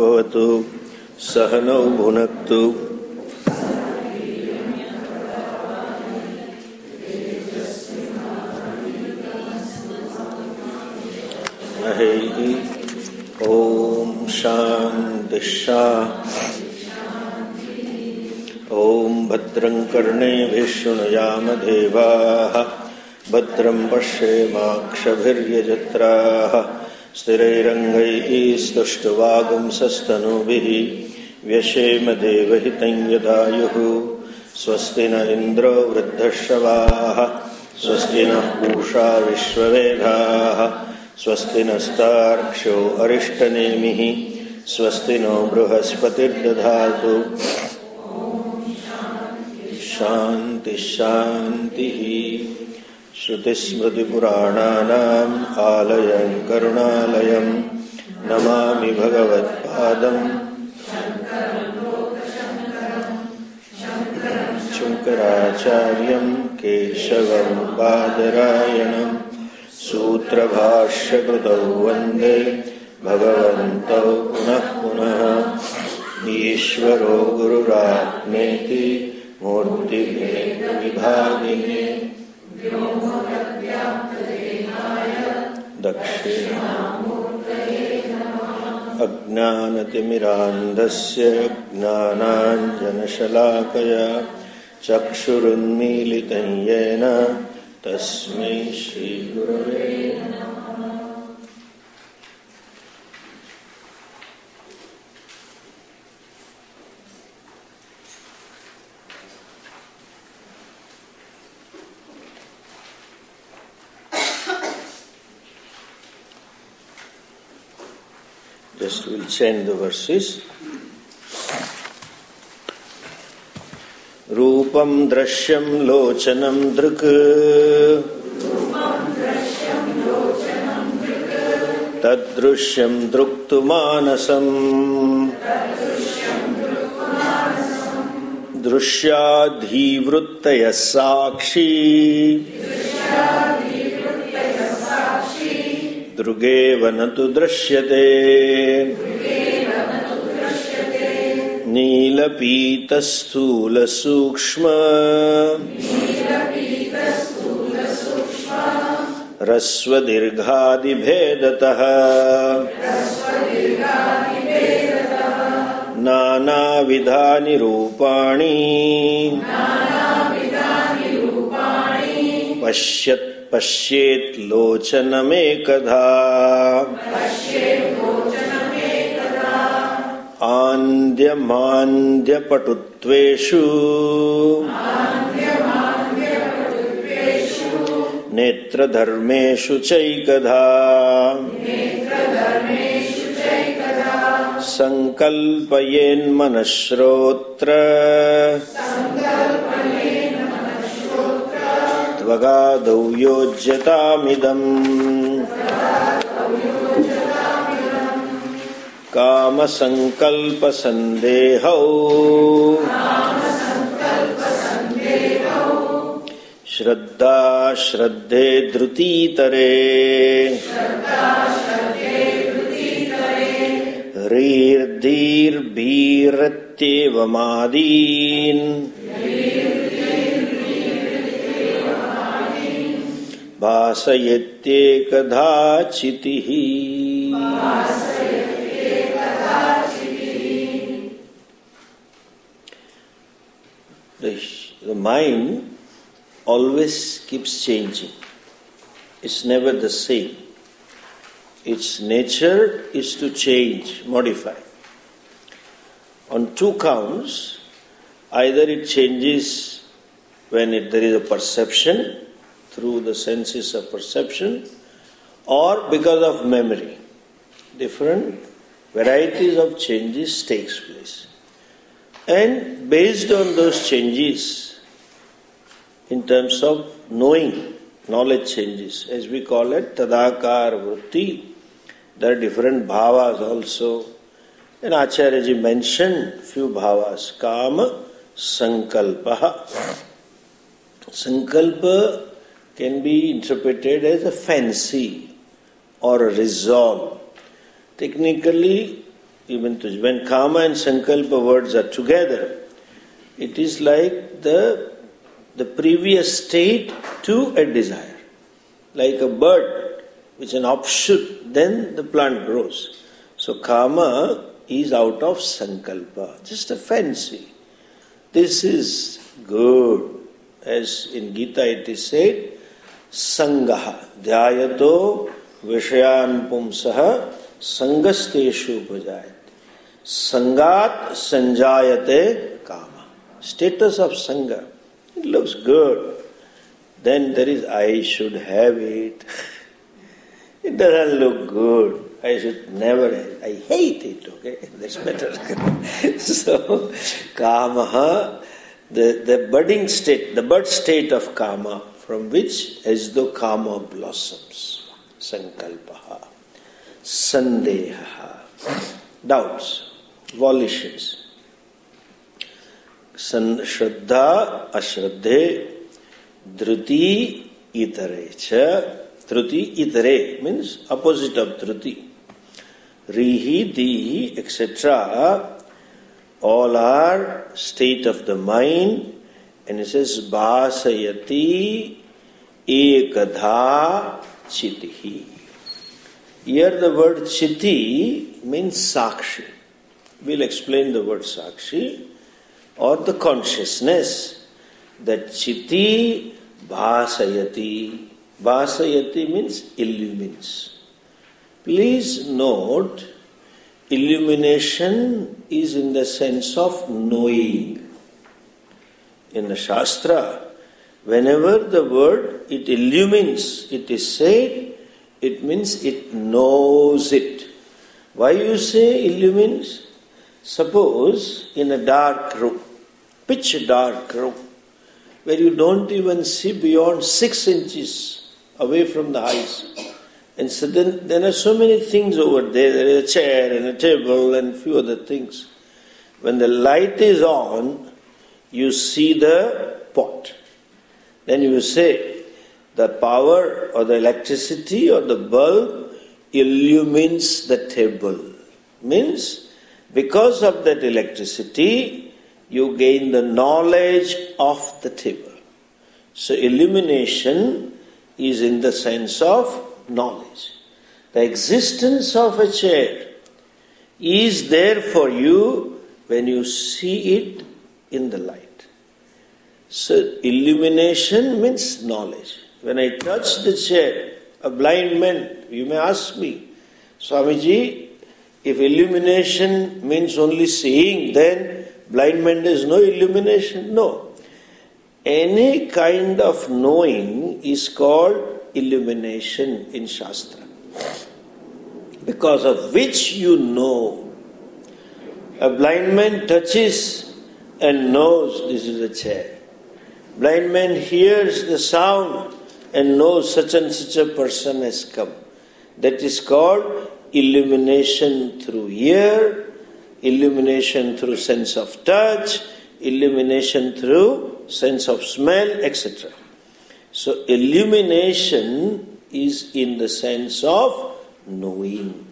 भवतु सहनौ भुनक्तु अहेहि ओम शांति ओम भद्रं कर्णेभिः शृणुयाम देवाः भद्रं पश्येमाक्षभिर्यजत्राः स्थिरैरङ्गैः स्तुष्टुवागुंसस्तनूभिः व्यशेम देवहितं यदायुः स्वस्ति न इन्द्रो वृद्धश्रवाः स्वस्ति नः पूषा विश्ववेदाः स्वस्ति नस्तार्क्ष्यो अरिष्टनेमिः स्वस्ति नो बृहस्पतिर्दधातु शान्ति शान्तिः श्रुतिस्मृतिपुराणानाम् आलयं करुणालयं नमामि भगवत्पादं शङ्कराचार्यं केशवं बादरायणं सूत्रभाष्यकृतौ वन्दे भगवन्तौ पुनः पुनः ईश्वरो गुरुरात्मेति मूर्तिभेदविभागिने अज्ञानतिमिरान्धस्य ज्ञानाञ्जनशलाकया चक्षुरुन्मीलितं येन तस्मै श्रीगुरवे नमः। Just we'll chant the verses. रूपं दृश्यं लोचनं दृक् तद्दृश्यं दृक्तु मानसम् दृश्याधिवृत्तयः साक्षी दृगेव न तु दृश्यते नीलपीतस्थूलसूक्ष्म ह्रस्वदीर्घादिभेदतः नानाविधानि रूपाणि पश्येत् लोचनमेकधा आन्द्यमान्द्यपटुत्वेषु नेत्रधर्मेषु चैकधा संकल्पयेन्मनश्रोत्र त्वगादौ योज्यतामिदम् कामसंकल्पसन्देहौ श्रद्धा श्रद्धे धृतीतरे ह्रीर्धीर्भीरत्येवमादीन् भासयत्येकधा चितिः। The mind always keeps changing. It's never the same. Its nature is to change, modify. On two counts, either it changes when there is a perception, through the senses of perception, or because of memory. Different varieties of changes takes place. And based on those changes, in terms of knowing, knowledge changes, as we call it, tadakar vritti, there are different bhavas also. And Acharyaji mentioned few bhavas. Kama sankalpa. Sankalpa can be interpreted as a fancy or a resolve. Technically, Even when kama and sankalpa words are together, it is like the previous state to a desire. Like a bird, which is an offshoot, then the plant grows. So kama is out of sankalpa, just a fancy. This is good. As in Gita it is said, sangaha dhyayato vishayan pumsaha sangasteshu prajayate. Sangat sanjayate kama. Status of sangha. It looks good. Then there is, I should have it. It doesn't look good. I should never have it. I hate it, okay? That's better. So, kamaha, the budding state, the bud state of kama, from which as though kama blossoms. Sankalpaha. Sandeha. Doubts. Volitions. Shraddha, ashraddhe, dhruti, itare cha. Dhruti, itare means opposite of dhruti. Rihi, dihi, etc. all are state of the mind, and it says bhasayati ekadha chitihi. Here the word chiti means sakshi. We'll explain the word sakshi, or the consciousness, that chiti bhasayati. Bhasayati means illumines. Please note, illumination is in the sense of knowing. In the Shastra, whenever the word it illumines, it is said, it means it knows it. Why you say illumines? Suppose in a dark room, pitch dark room, where you don't even see beyond 6 inches away from the eyes. And so then there are so many things over there. There is a chair and a table and few other things. When the light is on, you see the pot. Then you say, the power or the electricity or the bulb illumines the table. Means, because of that electricity, you gain the knowledge of the table. So illumination is in the sense of knowledge. The existence of a chair is there for you when you see it in the light. So illumination means knowledge. When I touch the chair, a blind man, you may ask me, Swamiji, if illumination means only seeing, then blind man there is no illumination? No. Any kind of knowing is called illumination in Shastra, because of which you know. A blind man touches and knows this is a chair. Blind man hears the sound and knows such and such a person has come. That is called illumination through ear, illumination through sense of touch, illumination through sense of smell, etc. So illumination is in the sense of knowing.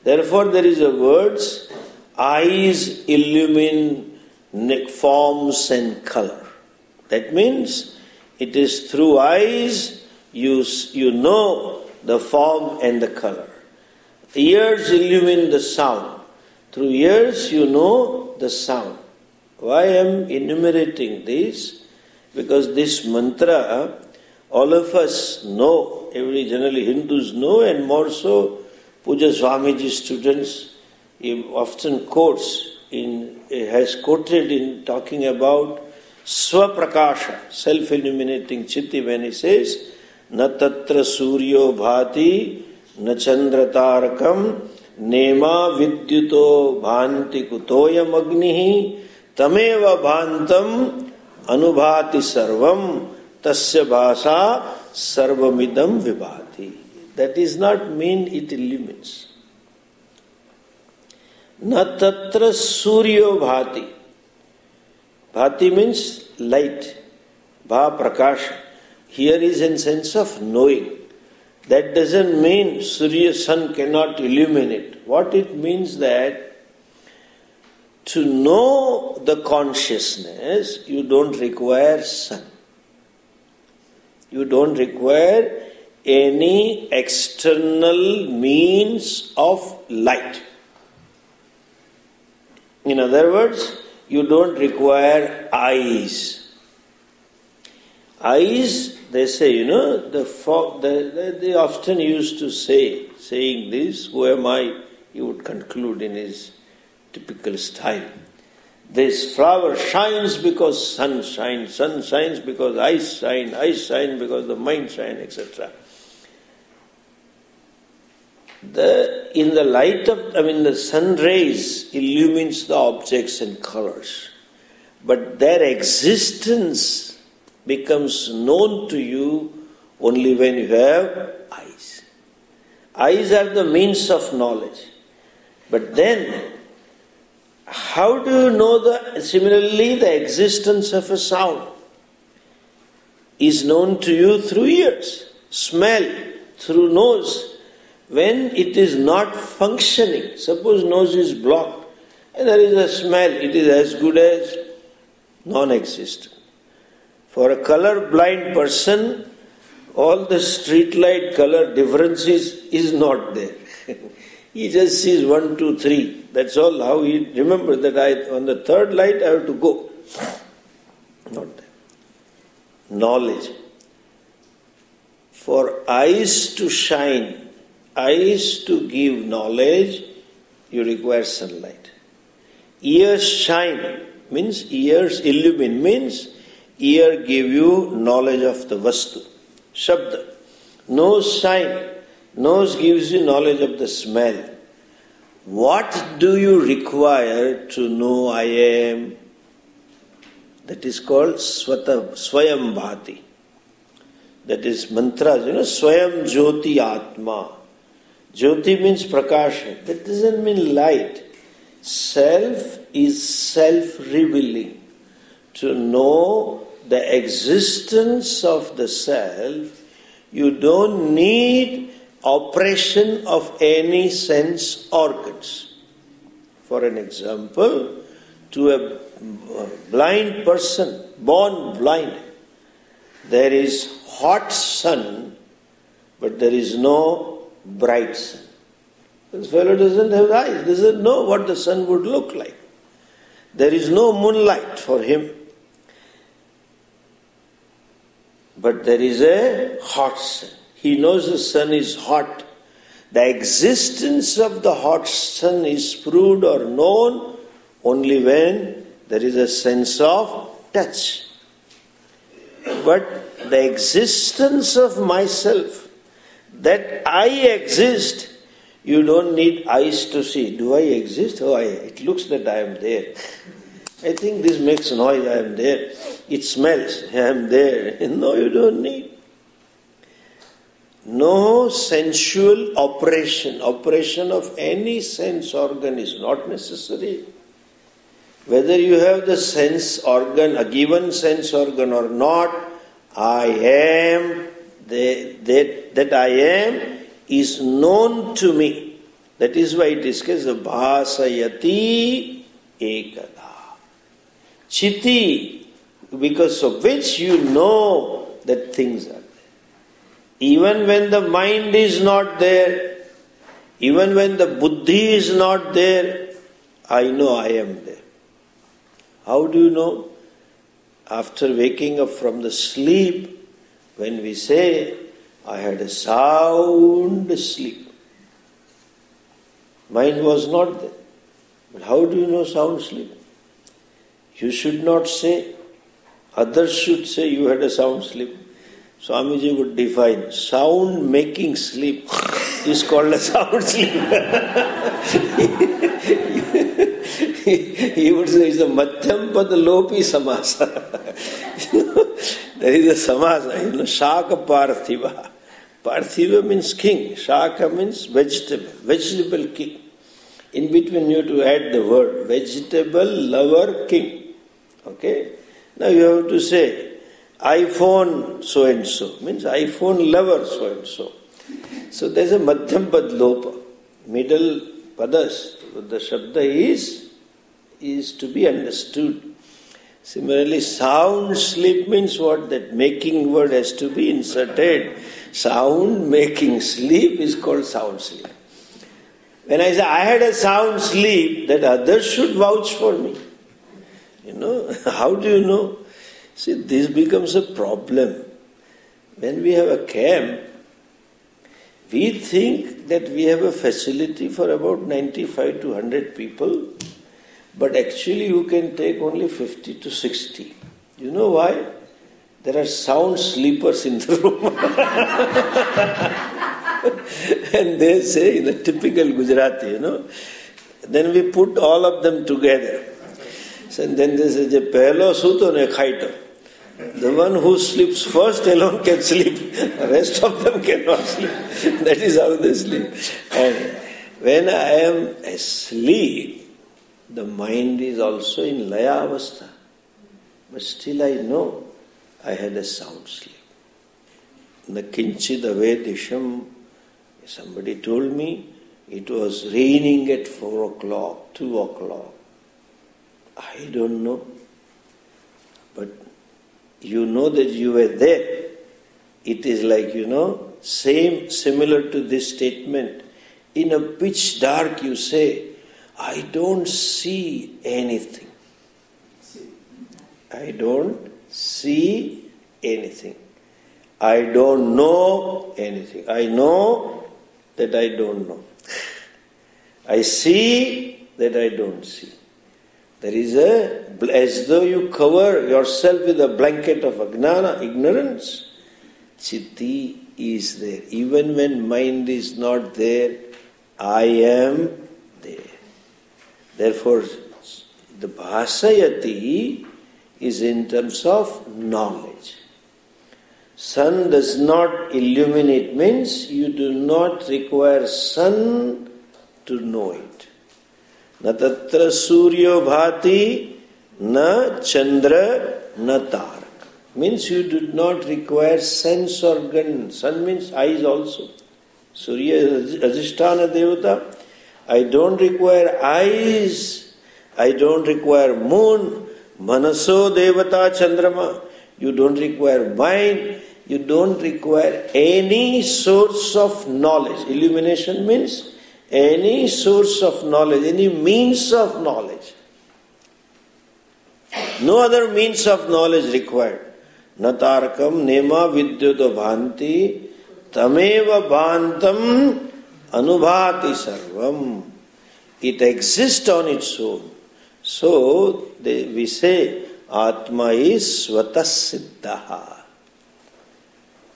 Therefore there is a words, eyes illumine forms and color. That means it is through eyes you know the form and the color. Ears illumine the sound. Through ears you know the sound. Why I am enumerating this? Because this mantra, all of us know, generally Hindus know, and more so Puja Swamiji's students, he often has quoted in talking about Swaprakasha, self-illuminating chitti, when he says, Na tatra suryo bhati, na chandra tarakam, nema vidyuto bhanti kutoyam agnihi, tameva bhantam anubhati sarvam, tasya bhasa sarvamidam vibhati. That does not mean it illumines. Na tatra suryo bhati. Bhati means light. Bha prakasha. Here is in sense of knowing. That doesn't mean Surya sun cannot illuminate. What it means that To know the consciousness, you don't require sun. You don't require any external means of light. In other words, you don't require eyes. Eyes, they say, they often used to saying this, who am I? He would conclude in his typical style. This flower shines because sun shines because eyes shine because the mind shines, etc. In the light of, the sun rays illumines the objects and colors, but their existence becomes known to you only when you have eyes. Eyes are the means of knowledge. But then, how do you know similarly the existence of a sound is known to you through ears, smell, through nose. When it is not functioning, suppose nose is blocked and there is a smell, it is as good as non-existent. For a color-blind person, all the street light color differences is not there. He just sees 1, 2, 3. That's all how he remembers that on the third light I have to go. Not there. Knowledge. For eyes to shine, eyes to give knowledge, you require sunlight. Ears shine means ears illumine means ear give you knowledge of the vastu, shabda. Nose shine, nose gives you knowledge of the smell. What do you require to know I am? That is called Swayam Bhati. That is mantras, Swayam Jyoti Atma. Jyoti means prakasha. That doesn't mean light. Self is self-revealing. To know the existence of the self, you don't need operation of any sense organs. For an example, to a blind person, born blind, there is hot sun, but there is no bright sun. This fellow doesn't have eyes, doesn't know what the sun would look like. There is no moonlight for him. But there is a hot sun. He knows the sun is hot. The existence of the hot sun is proved or known only when there is a sense of touch. But the existence of myself, that I exist, you don't need eyes to see. Do I exist? Oh, it looks that I am there. I think this makes noise, I am there. It smells, I am there. No, you don't need. No sensual operation of any sense organ is not necessary. Whether you have the sense organ, a given sense organ or not, I am, that I am is known to me. That is why it is called bhasayati ekada. Chiti, because of which you know that things are there. Even when the mind is not there, even when the buddhi is not there, I know I am there. How do you know? After waking up from the sleep, when we say, I had a sound sleep. Mind was not there. But how do you know sound sleep? You should not say, others should say you had a sound sleep. Swamiji would define, sound making sleep is called a sound sleep. He would say it's a madhyam pad lopi samasa. There is a samasa, shaka parthiva. Parthiva means king, shaka means vegetable king. In between you have to add the word vegetable lover king. Okay? Now you have to say iPhone so and so, means iPhone lover so and so. So there is a madhyam pad lopa, middle padas. The shabda is is to be understood. Similarly, sound sleep means what? That making word has to be inserted. Sound making sleep is called sound sleep. When I say I had a sound sleep, that others should vouch for me. How do you know? See, this becomes a problem. When we have a camp, we think that we have a facility for about 95 to 100 people, but actually you can take only 50 to 60. You know why? There are sound sleepers in the room. And they say in a typical Gujarati, then we put all of them together. So then they say, "Pehlo suto ne khaito." The one who sleeps first alone can sleep. The rest of them cannot sleep. That is how they sleep. And when I am asleep, the mind is also in laya avastha. But still I know I had a sound sleep. The kinchid avedisham, somebody told me it was raining at 4 o'clock, 2 o'clock. I don't know. But you know that you were there. It is like, similar to this statement. In a pitch dark you say, I don't see anything. I don't see anything. I don't know anything. I know that I don't know. I see that I don't see. There is as though you cover yourself with a blanket of ajnana, ignorance. Chitti is there. Even when mind is not there, I am there. Therefore, the bhasayati is in terms of knowledge. Sun does not illuminate means you do not require sun to know it. Na tatra suryo bhati, na chandra, na tarak. Means you do not require sense organ. Sun means eyes also. Surya is adhisthana devata. I don't require eyes. I don't require moon. Manaso devata chandrama. You don't require mind. You don't require any source of knowledge. Illumination means any source of knowledge, any means of knowledge. No other means of knowledge required. Natarakam nema vidyuto bhanti tameva bhantam anubhati sarvam. It exists on its own. So we say Atma is swatasiddha.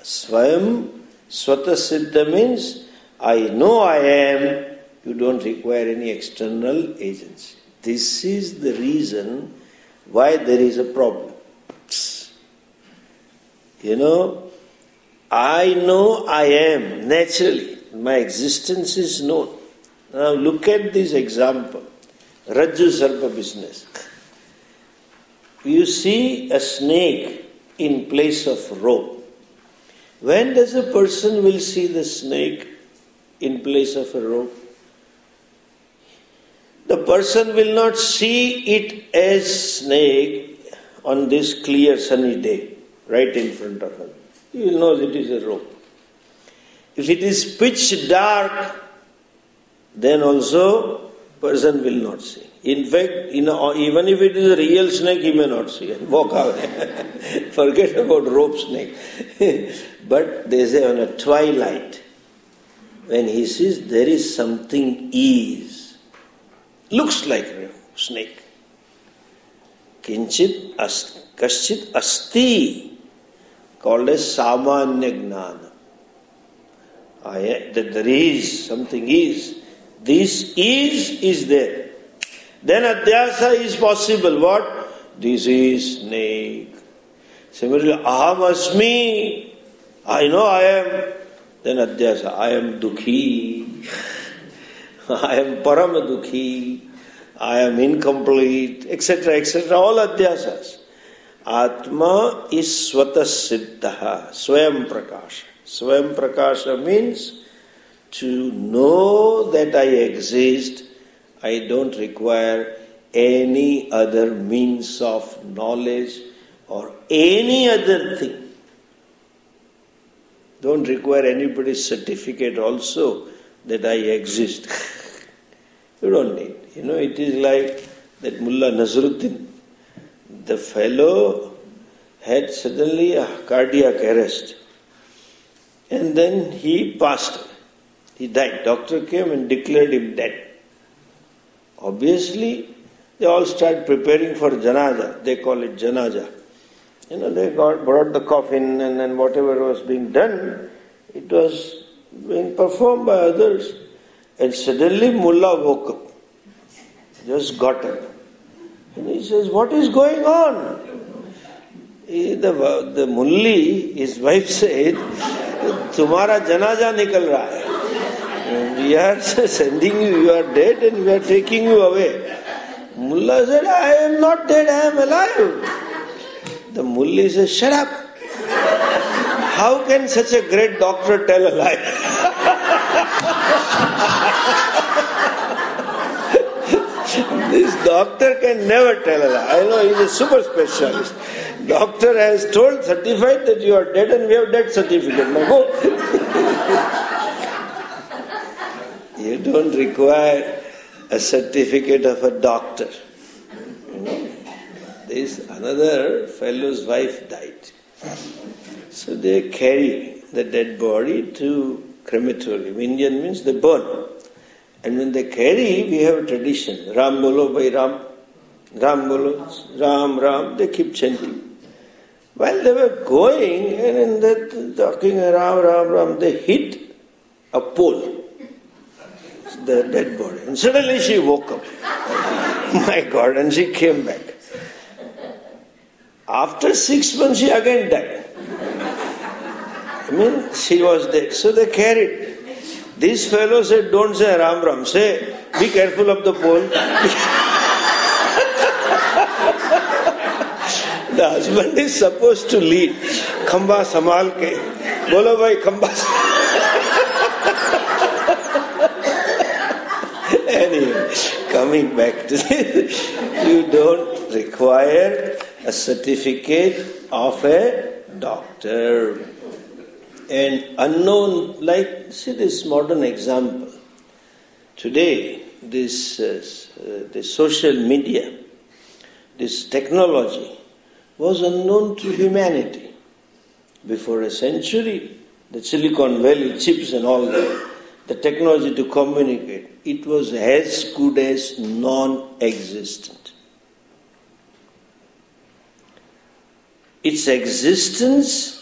Swayam swatasiddha means I know I am, you don't require any external agency. This is the reason why there is a problem. I know I am naturally. My existence is known. Now look at this example. Rajju Sarpa business. You see a snake in place of rope. When does a person will see the snake in place of a rope? The person will not see it as snake on this clear sunny day, right in front of him. He will know it is a rope. If it is pitch dark, then also person will not see. In fact, even if it is a real snake, he may not see and walk away. Forget about rope snake. But they say on a twilight, when he sees there is something looks like a snake. Kinchit kaschit asti, called as samanya gnana. That there is, something is. This is there. Then adhyasa is possible. What? This is snake. Similarly, aham asmi. I know I am. Then adhyasa, I am dukhi. I am parama dukhi. I am incomplete, etc., etc. All adhyasas. Atma is swatasiddha, swayam prakasha. Swayam prakasha means to know that I exist. I don't require any other means of knowledge or any other thing. Don't require anybody's certificate also that I exist. You don't need. It is like that Mullah Nazruddin. The fellow had suddenly a cardiac arrest. And then he passed away. He died. Doctor came and declared him dead. Obviously, they all start preparing for janaza. They call it janaza. They brought the coffin and then whatever was being done, it was being performed by others. And suddenly Mullah woke up. Just got up. And he says, what is going on? The mulli, his wife said, Tumhara janaza nikal raha hai. We are sending you, you are dead and we are taking you away. Mullah said, I am not dead, I am alive. The mulli said, shut up. How can such a great doctor tell a lie? This doctor can never tell a lie. I know he is a super specialist. Doctor has certified that you are dead and we have death certificate. Now go. You don't require a certificate of a doctor. This another fellow's wife died. So they carry the dead body to crematorium. Indian means they burn. And when they carry, we have a tradition. Ram bolo by Ram. Ram bolo, Ram, Ram. They keep chanting. While they were going and then talking Ram, Ram, Ram, they hit a pole. The dead body. And suddenly she woke up. My God, and she came back. After 6 months, she again died. She was dead. So they carried. This fellow said, don't say Ram Ram, say, be careful of the pole. The husband is supposed to lead. Khamba samal ke. Bolo bhai, khamba Anyway, coming back to this, you don't require a certificate of a doctor. And unknown, like, see this modern example. Today, this social media, this technology was unknown to humanity. Before a century, the Silicon Valley chips and all that, the technology to communicate, it was as good as non-existent. Its existence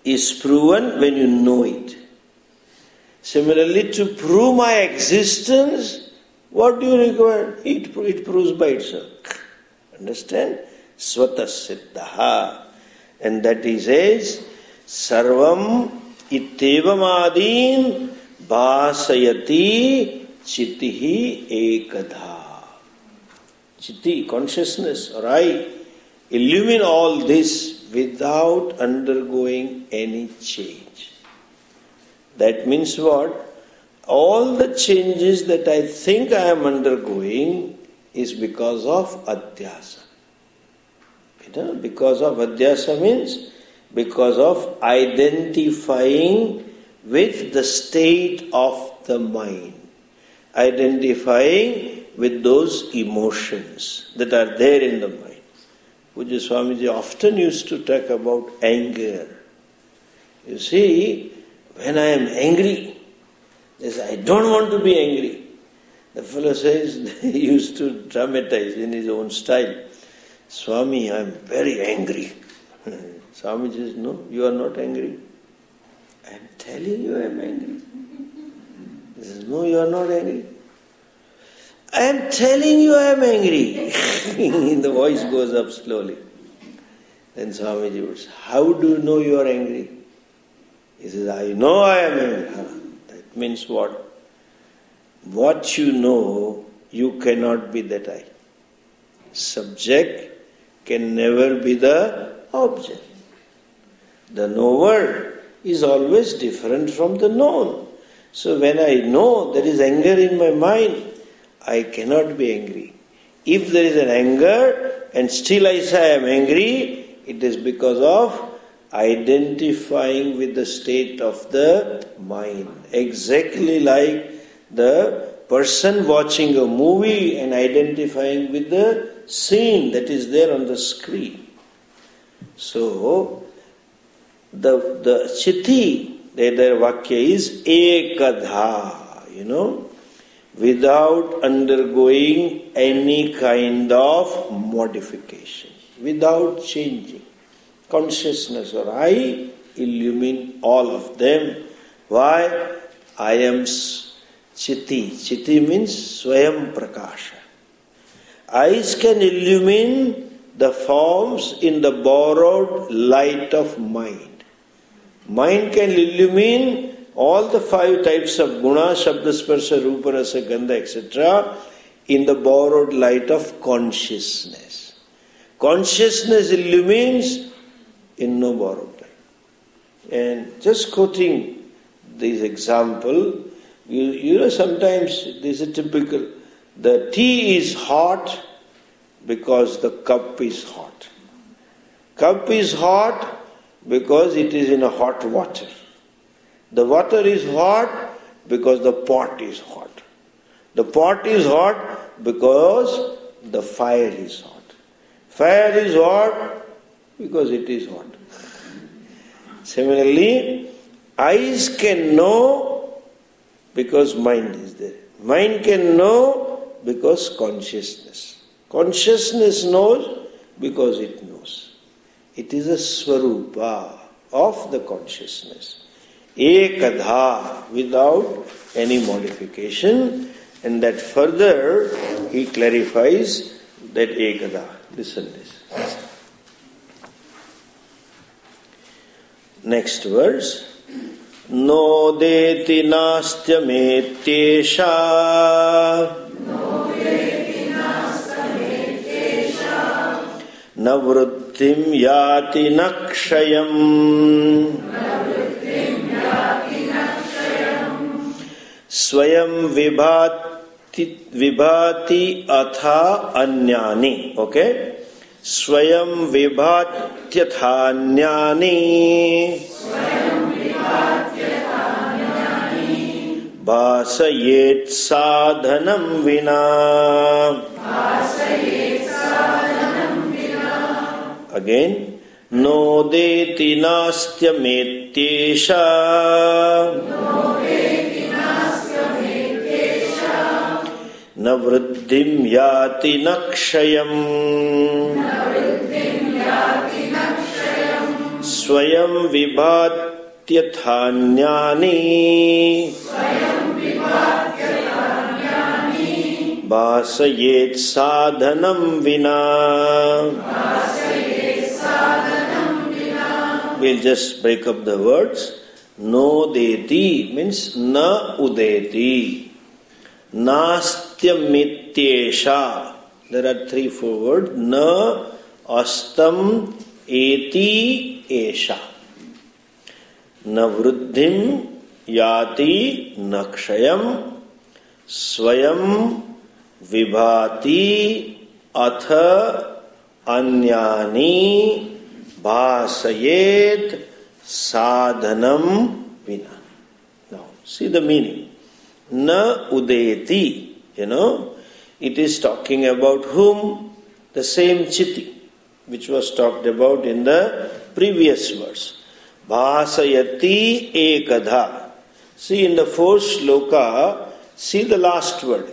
is proven when you know it. Similarly, to prove my existence, what do you require? It proves by itself. Understand? Svata siddhaha. And that is as sarvam ittevamadin bhasayati chitihi ekadha. Chiti, consciousness, or I, illumine all this without undergoing any change. That means what? All the changes that I think I am undergoing is because of adhyasa. Because of adhyasa means because of identifying with the state of the mind. Identifying with those emotions that are there in the mind. Pujya Swamiji often used to talk about anger. You see, when I am angry, they say, I don't want to be angry. The fellow says, he used to dramatize in his own style. Swami, I am very angry. Swami says, no, you are not angry. I am telling you I am angry. He says, no, you are not angry. I am telling you I am angry. The voice goes up slowly. Then Swamiji would say, how do you know you are angry? He says, I know I am angry. That means what? What you know, you cannot be that I. Subject can never be the object. The knower is always different from the known. So when I know there is anger in my mind, I cannot be angry. If there is an anger and still I say I am angry, it is because of identifying with the state of the mind. Exactly like the person watching a movie and identifying with the scene that is there on the screen. So, the chitti, their vakya is ekadha, without undergoing any kind of modification, without changing. Consciousness or I illumine all of them. Why? I am chitti. Chitti means swayam prakasha. Eyes can illumine the forms in the borrowed light of mind. Mind can illumine all the 5 types of guna, shabda, sparsha, rupa, rasa, gandha, etc. in the borrowed light of consciousness. Consciousness illumines in no borrowed light. And just quoting this example, sometimes this is typical. The tea is hot because the cup is hot. Cup is hot because it is in a hot water. The water is hot because the pot is hot. The pot is hot because the fire is hot. Fire is hot because it is hot. Similarly, eyes can know because mind is there. Mind can know because consciousness. Consciousness knows because it knows. It is a swarupa of the consciousness. Ekadha, without any modification. And that further he clarifies that ekadha. Listen to this. Next verse. Nodeti nastyametyesha navruddhim yati nakshayam swayam vibhati atha anyani. Okay? Swayam vibhatyatha anyani Bhasayet sadhanam vina. Again, nodeti nastyametyesha navruddhim yati nakshayam swayam vibhatyatha-nyani Bhasayet sadhanam vina. We'll just break up the words. Nodeti means na udeti. Nastyamityesha. There are 3-4 words. Na astam eti esha. Navruddhim yati nakshayam swayam vibhati atha anyani bhasayet sadhanam vina. Now, see the meaning. Na udeti, it is talking about whom? The same chitti, which was talked about in the previous verse. Bhasayati ekadha. See in the 4th shloka, see the last word.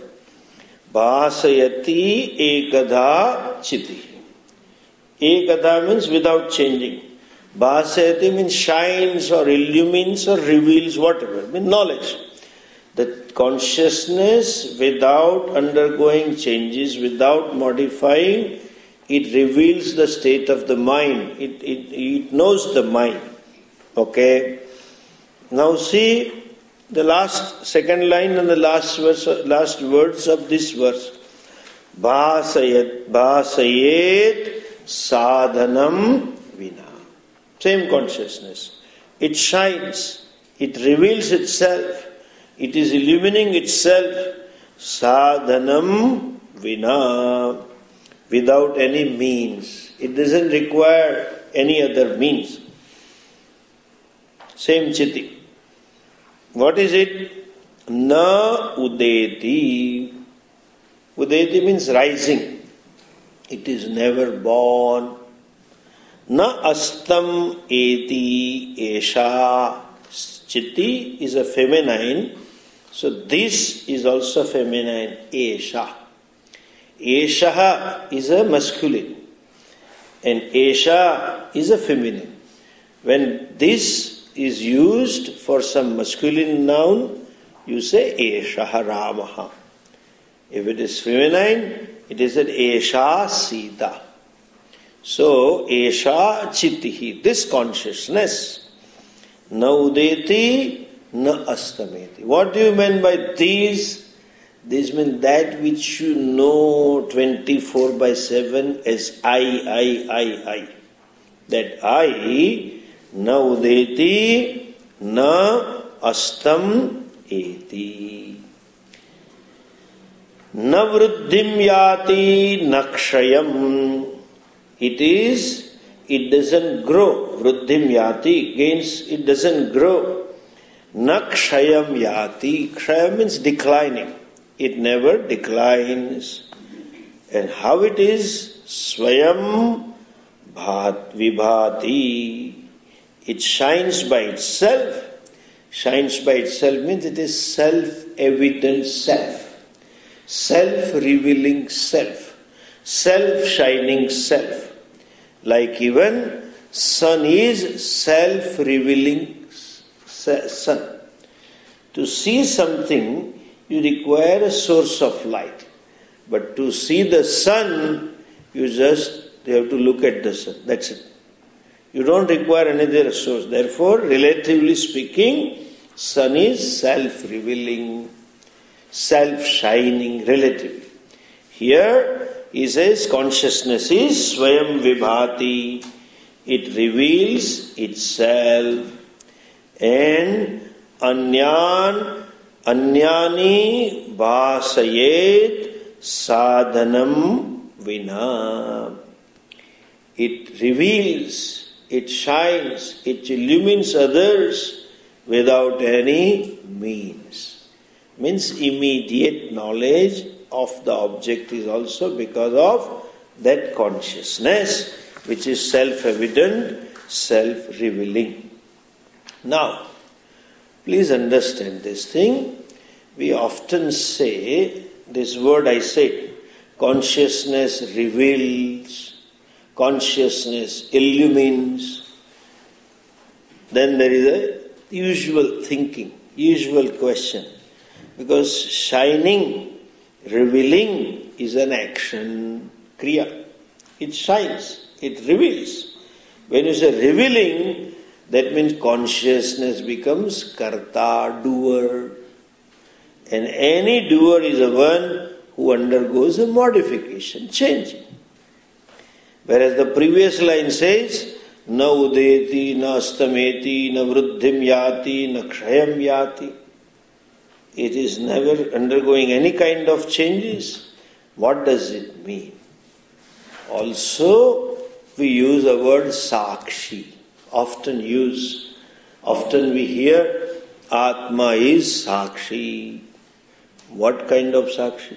Bhasayati ekadha chitti. Ekadha means without changing. Bhasayati means shines or illumines or reveals whatever, means knowledge. The consciousness without undergoing changes, without modifying, it reveals the state of the mind. It knows the mind. Okay? Now see the second line and the last words of this verse. Bhasayet sadhanam vina. Same consciousness. It shines. It reveals itself. It is illumining itself. Sadhanam vina, without any means. It doesn't require any other means. Same chiti. What is it? Na udeti. Udeti means rising. It is never born. Na astam eti esha. Chitti is a feminine, so this is also feminine, esha. Eshaha is a masculine and esha is a feminine. When this is used for some masculine noun, you say eshaha Ramaha. If it is feminine, it is an esha Sita. So, esha chittihi, this consciousness. Na udeti, na astameti. What do you mean by these? These mean that which you know 24/7 as I. That I, na udeti, na astam eti. Na vruddhim yati, na kshayam. It doesn't grow. Vruddhim yati, gains, it doesn't grow. Na kshayam yati. Kshayam means declining. It never declines. And how it is? Swayam vibhati. It shines by itself. Shines by itself means it is self-evident self. Self-revealing self. Self-shining self. Like even sun is self-revealing sun. To see something, you require a source of light. But to see the sun, you have to look at the sun. That's it. You don't require another source. Therefore, relatively speaking, sun is self-revealing, self-shining, relatively. Here, he says consciousness is Swayam Vibhati. It reveals itself. And Anyani Bhasayet Sadhanam Vina. It reveals, it shines, it illumines others without any means. Means immediate knowledge of the object is also because of that consciousness which is self-evident, self-revealing. Now, please understand this thing. We often say, this word I said, consciousness reveals, consciousness illumines. Then there is a usual thinking, usual question. Because shining, revealing is an action, kriya. It shines, it reveals. When you say revealing, that means consciousness becomes karta, doer. And any doer is a one who undergoes a modification, changing. Whereas the previous line says, na udeti, na astameti, na vruddhim yati, na kshayam yati. It is never undergoing any kind of changes. What does it mean? Also, we use the word sakshi. Often we hear Atma is sakshi. What kind of sakshi?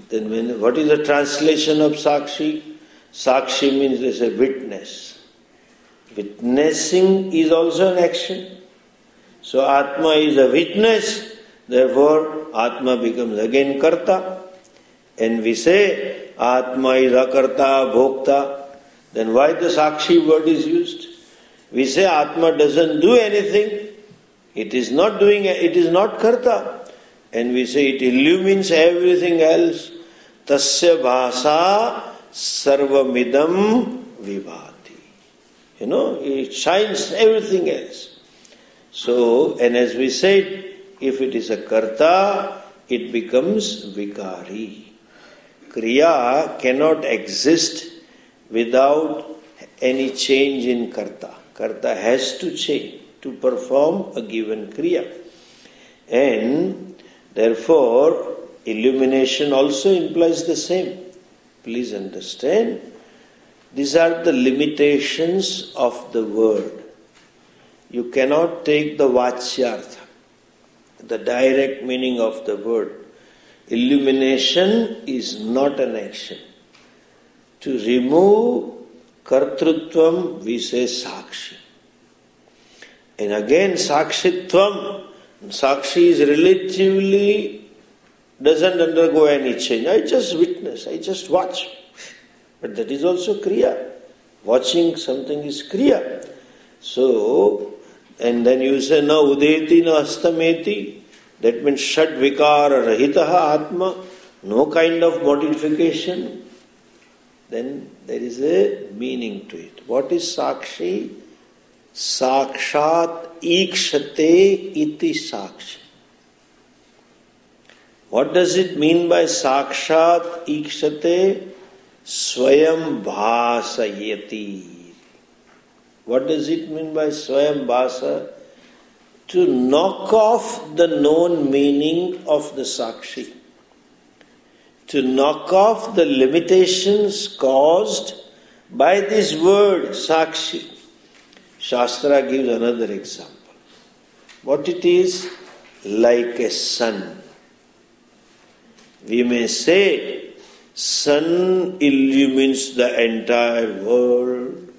Then what is the translation of sakshi? Sakshi means there's a witness. Witnessing is also an action. So Atma is a witness, therefore Atma becomes again karta. And we say Atma is akarta, bhokta. Then why the sakshi word is used? We say Atma doesn't do anything. It is not doing, it is not karta. And we say it illumines everything else. Tasya bhasa sarvamidam vibhati. It shines everything else. So, and as we said, if it is a karta, it becomes vikari. Kriya cannot exist without any change in karta. Karta has to change to perform a given kriya. And therefore, Illumination also implies the same. Please understand, these are the limitations of the word. You cannot take the vachyartha, the direct meaning of the word. Illumination is not an action. To remove kartrutvam, we say sakshi. And again, sakshitvam, sakshi is relatively, doesn't undergo any change. I just witness, I just watch. But that is also kriya. Watching something is kriya. So, and then you say, na udeti na astameti. That means shad vikara rahitaha atma. No kind of modification. Then there is a meaning to it. What is sakshi? Sakshat ikshate iti sakshi. What does it mean by sakshat ikshate? Swayam bhasayati. What does it mean by swayam bhasa? To knock off the known meaning of the sakshi. To knock off the limitations caused by this word sakshi. Shastra gives another example. What it is? Like a sun. We may say, sun illumines the entire world.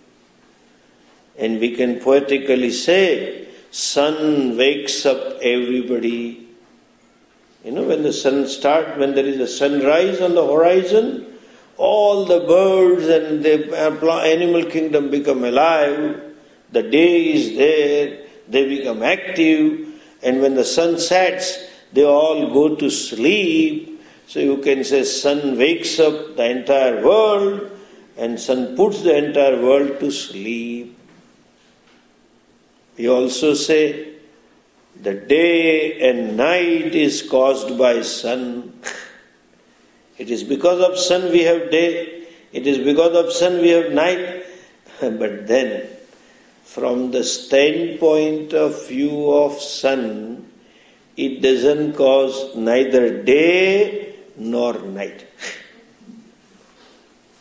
And we can poetically say, sun wakes up everybody. You know, when the sun starts, when there is a sunrise on the horizon, all the birds and the animal kingdom become alive. The day is there, they become active, and when the sun sets, they all go to sleep. So you can say sun wakes up the entire world, and sun puts the entire world to sleep. We also say the day and night is caused by sun. It is because of sun we have day, it is because of sun we have night. But then, from the standpoint of view of sun, it doesn't cause neither day nor night.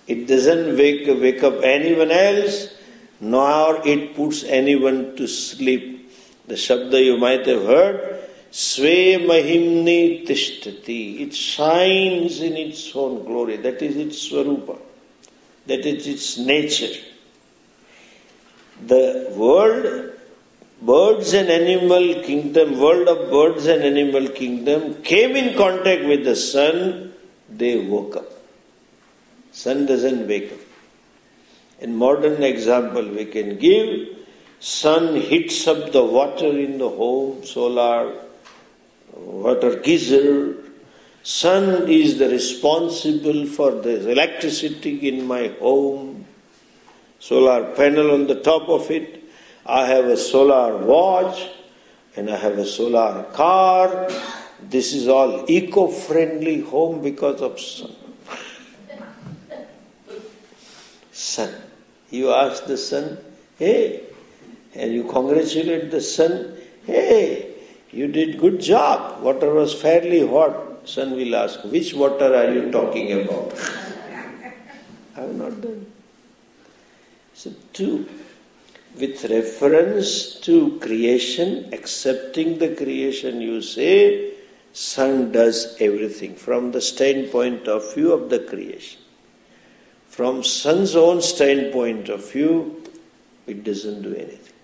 It doesn't wake up anyone else, nor it puts anyone to sleep. The shabda you might have heard, Sve mahimni tishtati. It shines in its own glory. That is its swarupa. That is its nature. The world, birds and animal kingdom, world of birds and animal kingdom came in contact with the sun, they woke up. Sun doesn't wake up. In modern example we can give, sun heats up the water in the home, solar, water geyser. Sun is the responsible for the electricity in my home. Solar panel on the top of it. I have a solar watch and I have a solar car. This is all eco-friendly home because of sun. Sun. You ask the sun, hey, and you congratulate the sun, hey, you did good job. Water was fairly hot. Sun will ask, which water are you talking about? I have not done. So, two, with reference to creation, accepting the creation, you say, sun does everything from the standpoint of view of the creation. From sun's own standpoint of view, it doesn't do anything.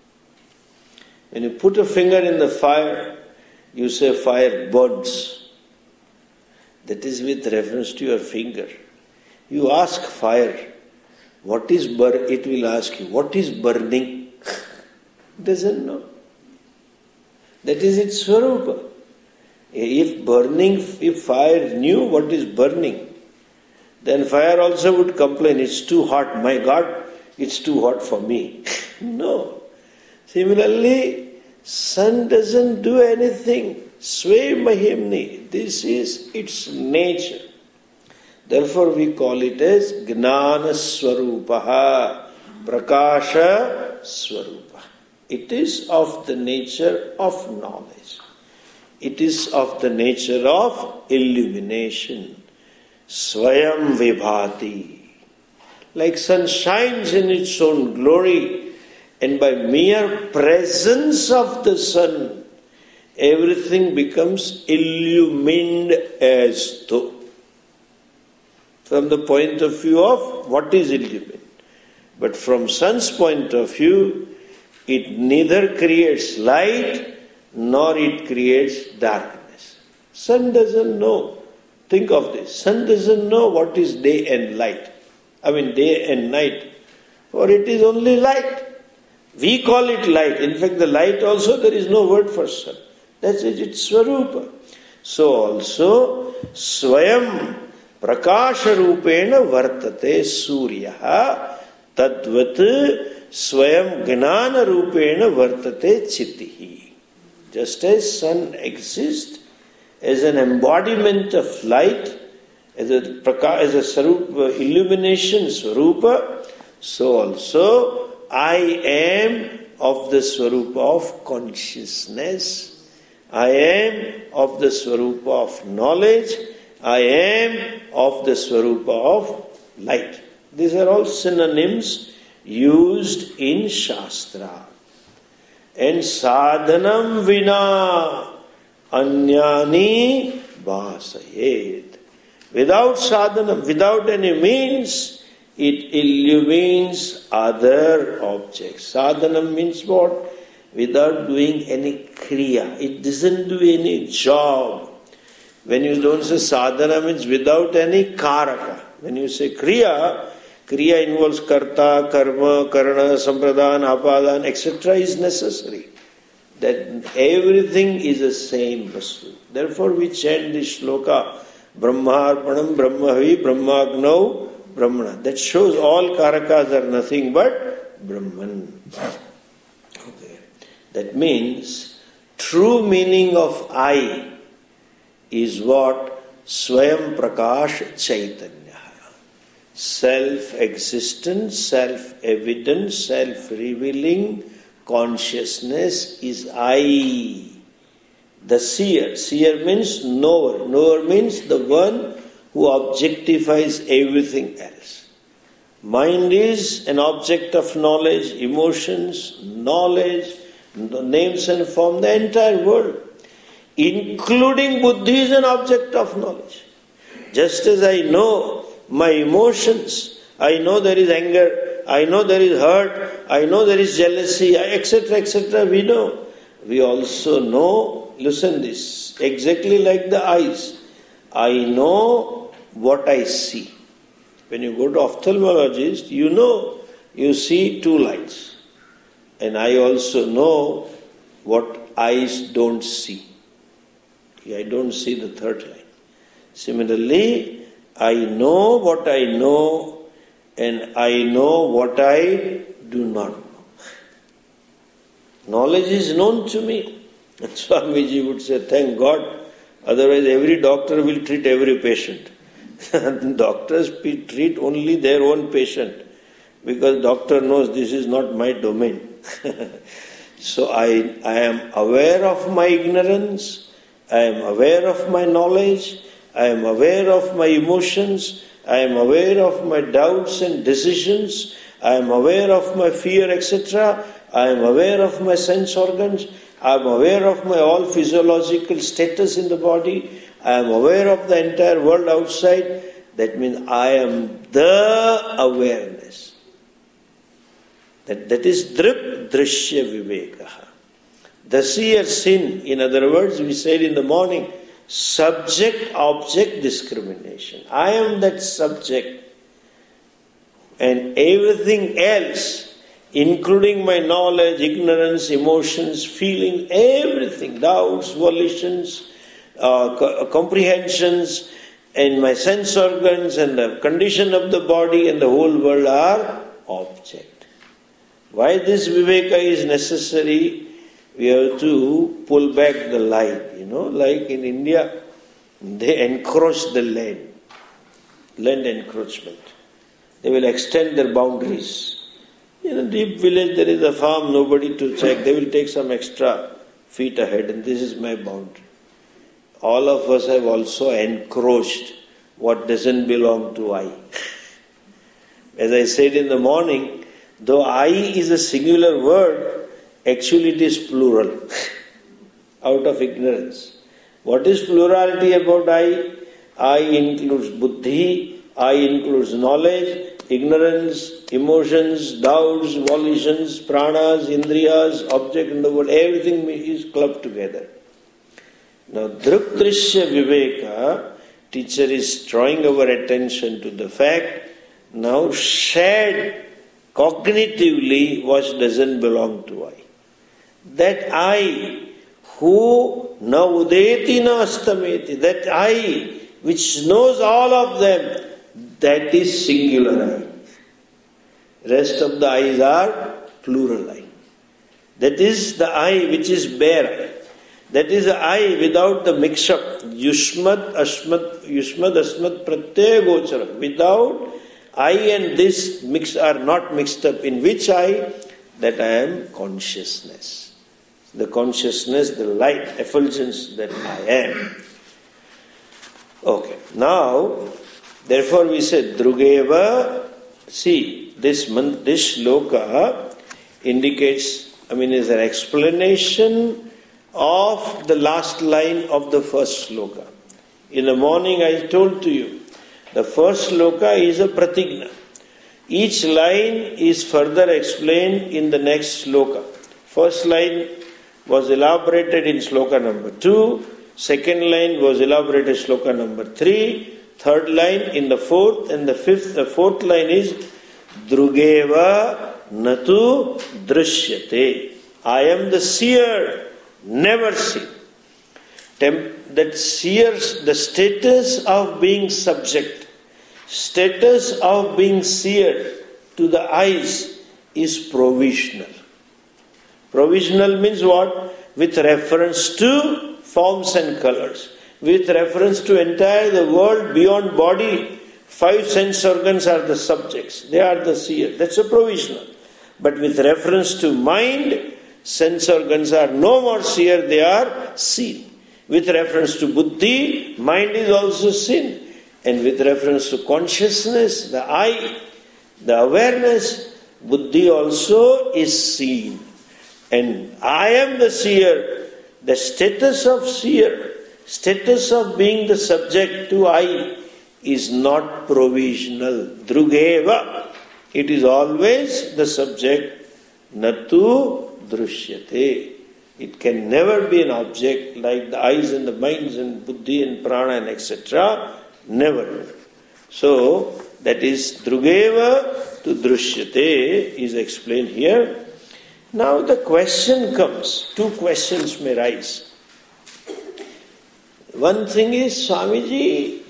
When you put a finger in the fire, you say fire burns. That is with reference to your finger. You ask fire, what is it will ask you, what is burning? It doesn't know. That is its swarupa. If fire knew what is burning, then fire also would complain, it's too hot, my God, it's too hot for me. No. Similarly, sun doesn't do anything. Sve mahimni. This is its nature. Therefore we call it as Gnana Swarupaha, Prakasha Swarupa. It is of the nature of knowledge. It is of the nature of illumination. Swayam vibhati. Like sun shines in its own glory, and by mere presence of the sun, everything becomes illumined as though. From the point of view of what is illumined. But from sun's point of view, it neither creates light nor it creates darkness. Sun doesn't know. Think of this. Sun doesn't know what is day and light. Day and night. For it is only light. We call it light. In fact, the light also, there is no word for sun. That's its swarupa. So also, swayam prakasha rupena vartate suryaha tadvat swayam gnana rupena vartate chittihi. Just as sun exists as an embodiment of light, as a sarupa, illumination swarupa, so also I am of the swarupa of consciousness. I am of the swarupa of knowledge. I am of the swarupa of light. These are all synonyms used in Shastra. And sadhanam vina anyani vasayet. Without sadhanam, without any means, it illumines other objects. Sadhanam means what? Without doing any kriya. It doesn't do any job. When you don't say sadhana means without any karaka. When you say kriya, kriya involves karta, karma, karana, sampradana, apadan, etc. is necessary. That everything is the same vastu. Therefore we chant this shloka, Brahmarpanam Brahmavi Brahmagnau Brahmana. That shows all karakas are nothing but Brahman. Okay. That means true meaning of I is what? Swayam Prakash Chaitanya. Self-existent, self-evident, self-revealing consciousness is I. The seer. Seer means knower. Knower means the one who objectifies everything else. Mind is an object of knowledge, emotions, knowledge, names and form, the entire world. Including buddhi is an object of knowledge. Just as I know my emotions, I know there is anger, I know there is hurt, I know there is jealousy, etc., we know. We also know, listen this, exactly like the eyes. I know what I see. When you go to ophthalmologist, you know, you see two lights. And I also know what eyes don't see. I don't see the third line. Similarly, I know what I know and I know what I do not know. Knowledge is known to me. And Swamiji would say, thank God, otherwise every doctor will treat every patient. Doctors treat only their own patient because doctor knows this is not my domain. So I am aware of my ignorance, I am aware of my knowledge, I am aware of my emotions, I am aware of my doubts and decisions, I am aware of my fear, etc. I am aware of my sense organs, I am aware of my all physiological status in the body, I am aware of the entire world outside. That means I am the awareness. That is Drk Drsya Vivekaha. The seer sin, in other words, we said in the morning, subject-object discrimination. I am that subject. And everything else, including my knowledge, ignorance, emotions, feeling, everything, doubts, volitions, comprehensions, and my sense organs and the condition of the body and the whole world are object. Why this viveka is necessary? We have to pull back the light, like in India, they encroach the land encroachment. They will extend their boundaries. In a deep village there is a farm, nobody to check. They will take some extra feet ahead and this is my boundary. all of us have also encroached what doesn't belong to I. As I said in the morning, though I is a singular word, actually it is plural, out of ignorance. What is plurality about I? I includes buddhi, I includes knowledge, ignorance, emotions, doubts, volitions, pranas, indriyas, object in the world, everything is clubbed together. Now, Drk Drsya Viveka, teacher is drawing our attention to the fact, now shared cognitively what doesn't belong to I. That I, who na udeti na astameti, that I, which knows all of them, that is singular I. Rest of the I's are plural I. That is the I which is bare I. That is the I without the mix-up. Yushmad, asmat, pratyaya gochara. Without I and this are not mixed up. In which I? That I am consciousness. The consciousness, the light, effulgence that I am. Okay. Now, therefore we said, Drugeva, see, this shloka indicates, is an explanation of the last line of the first sloka. In the morning I told to you, the first sloka is a pratigna. Each line is further explained in the next sloka. First line was elaborated in sloka number 2, second line was elaborated sloka number 3, third line in the fourth, and the fourth line is Drugeva natu drishyate. I am the seer, never seen. That seers, the status of being subject, status of being seer to the eyes is provisional. Provisional means what? With reference to forms and colors. With reference to entire the world beyond body, 5 sense organs are the subjects. They are the seer. That's a provisional. But with reference to mind, sense organs are no more seer, they are seen. With reference to buddhi, mind is also seen. And with reference to consciousness, the I, the awareness, buddhi also is seen. And I am the seer. The status of seer, status of being the subject to I is not provisional. Drugeva. It is always the subject. Natu drishyate. It can never be an object like the eyes and the minds and buddhi and prana and etc. Never. So, that is Drugeva to Drishyate is explained here. Now the question comes, 2 questions may rise. One thing is, Swamiji,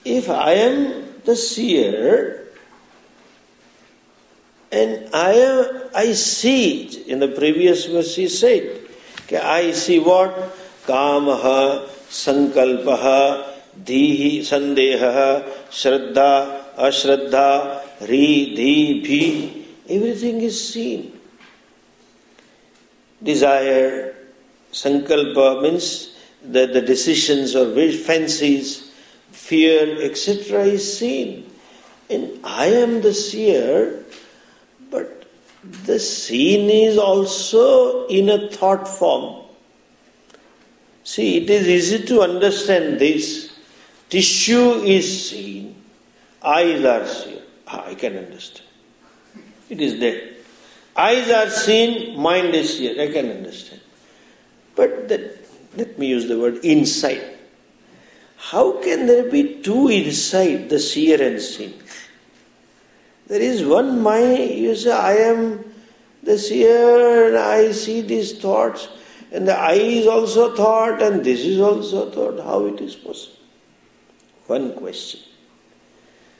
if I am the seer and I see, in the previous verse he said, I see what? Kamaha, Sankalpaha, Dhihi, Sandeha, Shraddha, Ashraddha, Ri, Dhi, Bhi, everything is seen. Desire, Sankalpa means the decisions or fancies, fear, etc. is seen. And I am the seer, but the seen is also in a thought form. See, it is easy to understand this. Tissue is seen, eyes are seen. I can understand. It is there. Eyes are seen, mind is here. I can understand. But let me use the word inside. How can there be 2 inside, the seer and seen? There is one mind, you say, I am the seer and I see these thoughts, and the I is also thought and this is also thought. How it is possible? One question.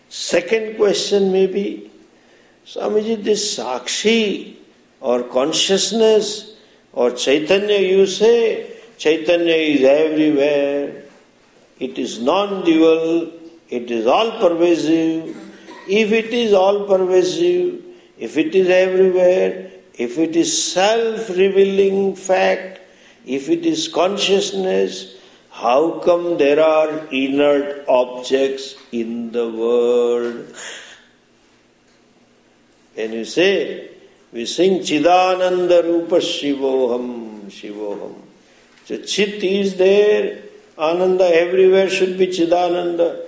Second question may be, Swamiji, this Sakshi or consciousness or Chaitanya, you say, Chaitanya is everywhere. It is non-dual. It is all-pervasive. If it is all-pervasive, if it is everywhere, if it is self-revealing fact, if it is consciousness, How come there are inert objects in the world? Can you say? We sing Chidananda Rupa Shivoham, Shivoham. So Chit is there, Ananda everywhere should be Chidananda.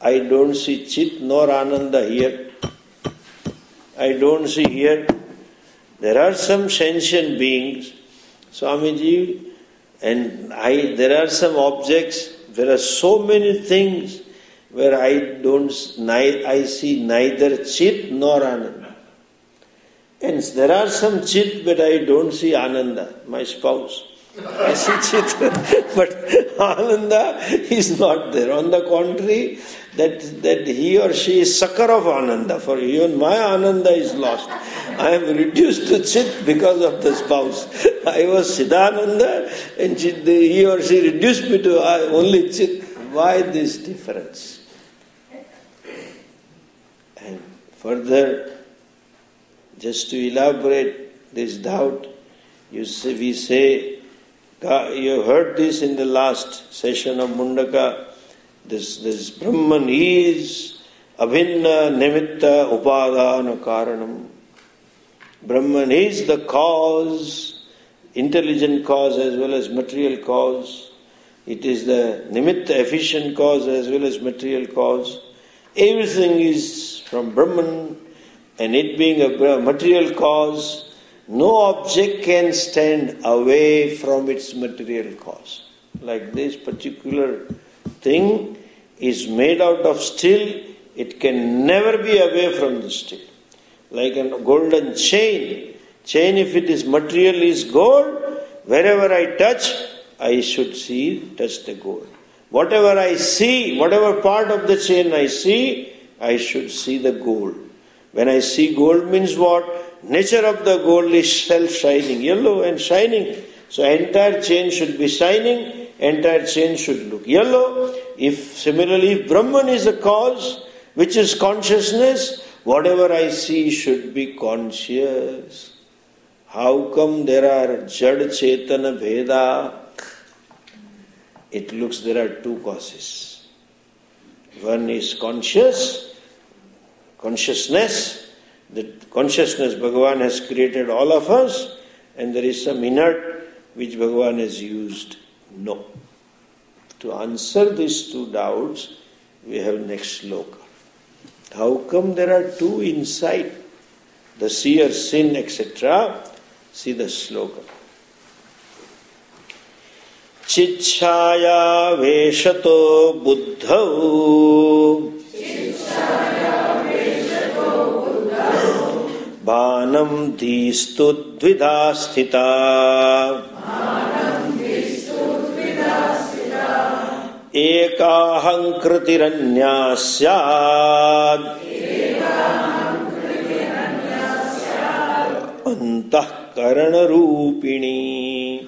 I don't see Chit nor Ananda here. I don't see here. There are some sentient beings, Swamiji, and there are some objects, there are so many things where I see neither Chit nor Ananda. And there are some Chit, but I don't see Ananda, my spouse. I see Chit, but Ananda is not there. On the contrary, that he or she is sucker of Ananda. For even my Ananda is lost. I am reduced to Chit because of the spouse. I was Siddhananda and he or she reduced me to only Chit. Why this difference? And further, just to elaborate this doubt, we say, you heard this in the last session of Mundaka, this Brahman is abhinna nimitta upadana karanam. Brahman is the cause, intelligent cause as well as material cause. It is the nimitta, efficient cause as well as material cause. Everything is from Brahman, and it being a material cause, no object can stand away from its material cause. Like this particular thing is made out of steel, it can never be away from the steel. Like a golden chain. Chain, if it is material, is gold. Wherever I touch, I should touch the gold. Whatever I see, whatever part of the chain I see, I should see the gold. When I see gold means what? Nature of the gold is self-shining, yellow and shining. So entire chain should be shining, entire chain should look yellow. If Brahman is the cause, which is consciousness, whatever I see should be conscious. How come there are Jad Chetana Bheda? It looks there are two causes. One is consciousness. That consciousness Bhagavan has created all of us, and there is some inert which Bhagavan has used. No. To answer these two doubts, we have next sloka. How come there are two inside? The seer, sin, etc. See the sloka. Chichaya veshato buddhau Bhanam dhistu dvidha sthita Ekaham kritiranya syad Antah karana rupini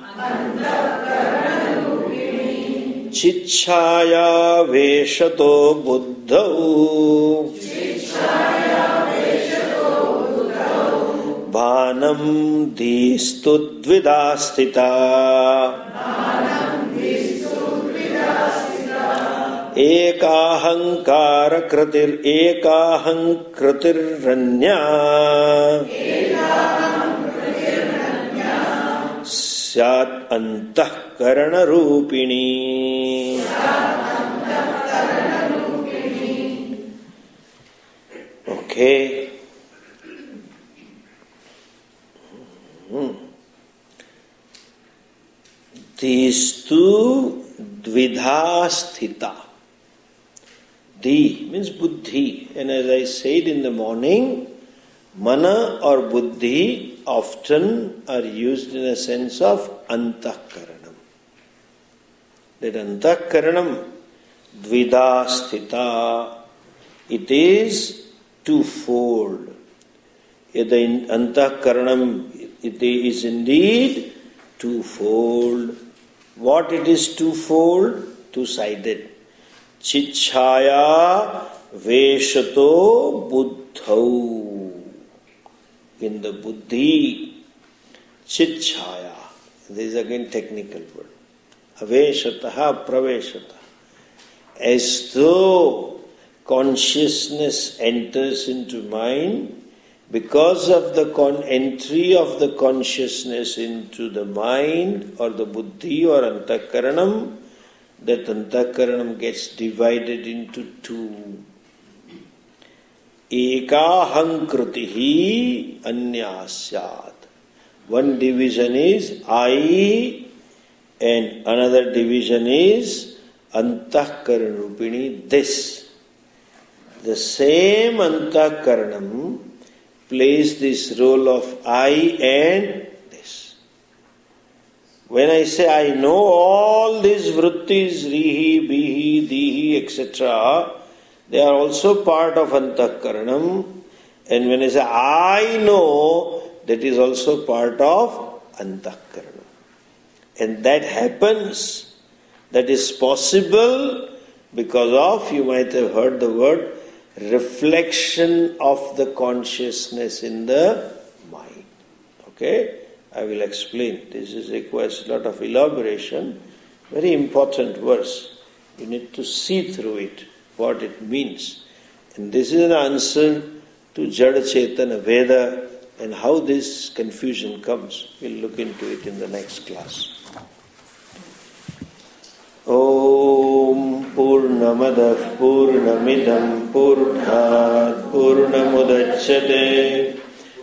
Chichaya veshato buddhau Bhanam dhistu dvidha sthita Ekahankara kritiranya Syat antah karana rupini. Okay. These two dvidha sthita. Di means buddhi, and as I said in the morning, mana or buddhi often are used in a sense of antakaranam. That antakaranam, dvidha sthita, it is twofold. The antakaranam, it is indeed twofold. What it is twofold? Two-sided. Chichaya veshato buddhau. In the buddhi, chichaya. This is again technical word. aveshataha praveshataha. As though consciousness enters into mind, because of the entry of the consciousness into the mind or the buddhi or antakaranam, that antakaranam gets divided into two. Ekahankritihi anyasyat. One division is I and another division is antakaranupini, this. The same antakaranam plays this role of I and this. When I say I know all these vrittis, rihi, bihi, dihi, etc., they are also part of antakaranam. And when I say I know, that is also part of antakaranam. And that happens, that is possible because of, you might have heard the word, reflection of the consciousness in the mind. Okay? I will explain. This requires a lot of elaboration. Very important verse. You need to see through it, what it means. And this is an answer to Jada Chetana Veda and how this confusion comes. We'll look into it in the next class. Om Purnamadah Purnamidam Purnat Purnamudachyate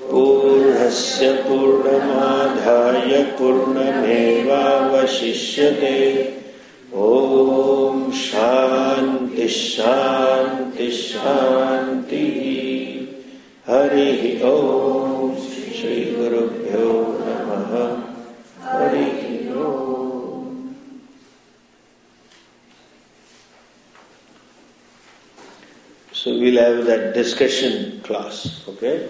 Purnasya Purnamadhaya Purnameva Vashishyate. Om Shanti Shanti Shanti. Hari Om. Shri Gurubhyo Namaha. Hari Om. So we'll have that discussion class, okay?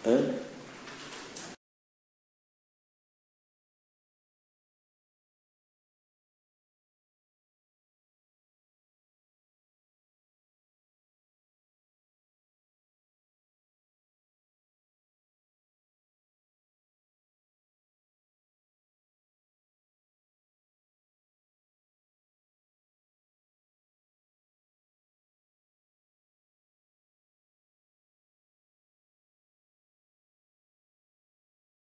Huh?